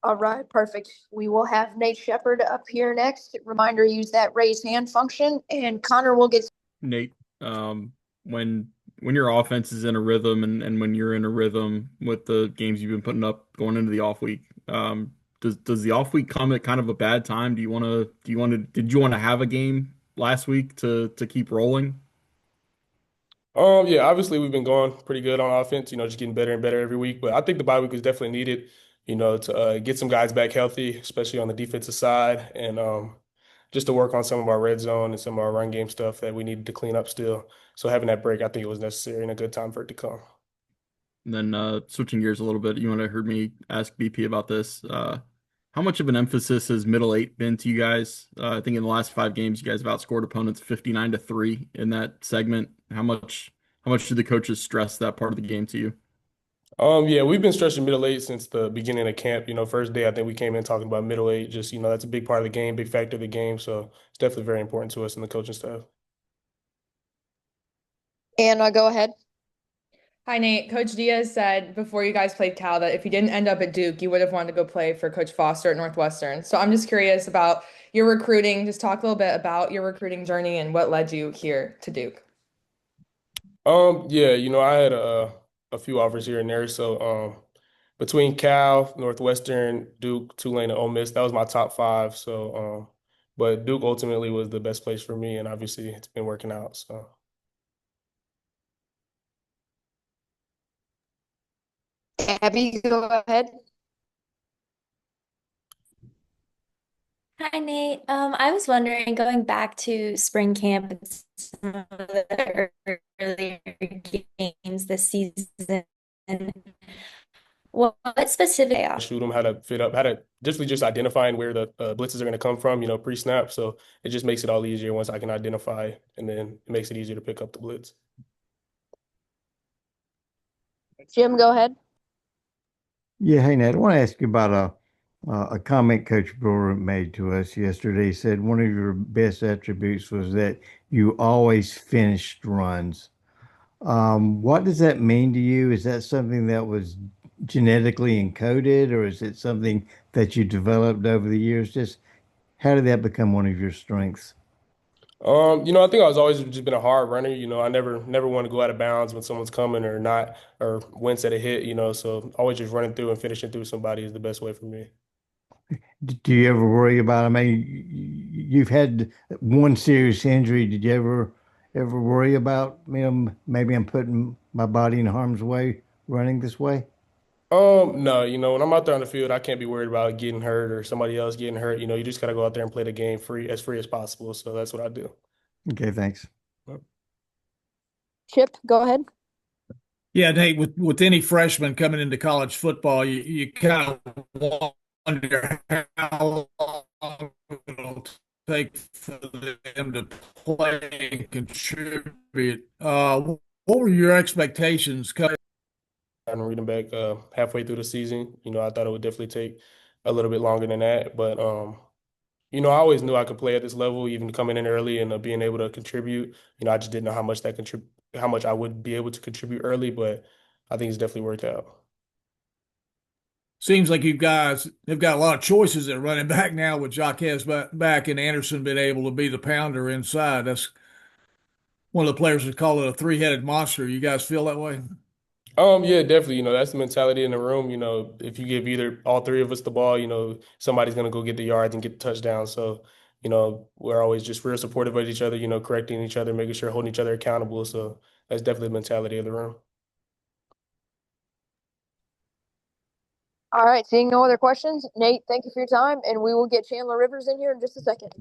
All right, perfect. We will have Nate Sheppard up here next. Reminder, use that raise hand function, and Connor will get. Nate, um, when your offense is in a rhythm and when you're in a rhythm with the games you've been putting up going into the off week, does the off week come at kind of a bad time? Did you want to have a game last week to keep rolling? Yeah, obviously we've been going pretty good on offense, just getting better and better every week. But I think the bye week was definitely needed, to get some guys back healthy, especially on the defensive side, and just to work on some of our red zone and some of our run game stuff that we needed to clean up still. So having that break, I think it was necessary and a good time for it to come. And then switching gears a little bit, you want to heard me ask BP about this. How much of an emphasis has middle eight been to you guys? I think in the last 5 games, you guys have outscored opponents 59-3 in that segment. How much do the coaches stress that part of the game to you? Yeah, we've been stretching middle eight since the beginning of camp. First day I think we came in talking about middle eight. Just that's a big part of the game, big factor of the game. So it's definitely very important to us and the coaching staff. And go ahead. Hi, Nate. Coach Diaz said before you guys played Cal that if you didn't end up at Duke, you would have wanted to go play for Coach Foster at Northwestern. So I'm just curious about your recruiting. Just talk a little bit about your recruiting journey and what led you here to Duke. Yeah, I had a few offers here and there. So between Cal, Northwestern, Duke, Tulane, and Ole Miss, that was my top five. So but Duke ultimately was the best place for me, and obviously it's been working out. So Abby, go ahead. Hi, Nate. I was wondering, going back to spring camp and some of the earlier games this season, what specific shoot them, how to fit up, how to just identifying where the blitzes are going to come from, pre-snap. So it just makes it all easier once I can identify, and then it makes it easier to pick up the blitz. Jim, go ahead. Yeah, hey Ned, I want to ask you about a comment Coach Brewer made to us yesterday. He said one of your best attributes was that you always finished runs. What does that mean to you? Is that something that was genetically encoded, or is it something that you developed over the years? Just how did that become one of your strengths? I think I was always just been a hard runner. I never want to go out of bounds when someone's coming or not, or wince at a hit. So always just running through and finishing through somebody is the best way for me. Do you ever worry about? I mean, you've had one serious injury. Did you ever worry about, maybe I'm putting my body in harm's way running this way? No, when I'm out there on the field, I can't be worried about getting hurt or somebody else getting hurt. You just gotta go out there and play the game free as possible. So that's what I do. Okay, thanks. Chip, go ahead. Yeah, Nate, with any freshman coming into college football, you kind of wonder how long it'll take for them to play and contribute. What were your expectations coming? And reading back halfway through the season. I thought it would definitely take a little bit longer than that, but I always knew I could play at this level, even coming in early and being able to contribute. I just didn't know how much I would be able to contribute early, but I think it's definitely worked out. Seems like you guys have got a lot of choices at running back now with Jaquez back and Anderson being able to be the pounder inside. That's one of the players that call it a three-headed monster. You guys feel that way? Yeah, definitely. That's the mentality in the room. If you give either all three of us the ball, somebody's gonna go get the yards and get the touchdown. So, we're always just real supportive of each other, correcting each other, making sure holding each other accountable. So that's definitely the mentality of the room. All right, seeing no other questions, Nate, thank you for your time, and we will get Chandler Rivers in here in just a second.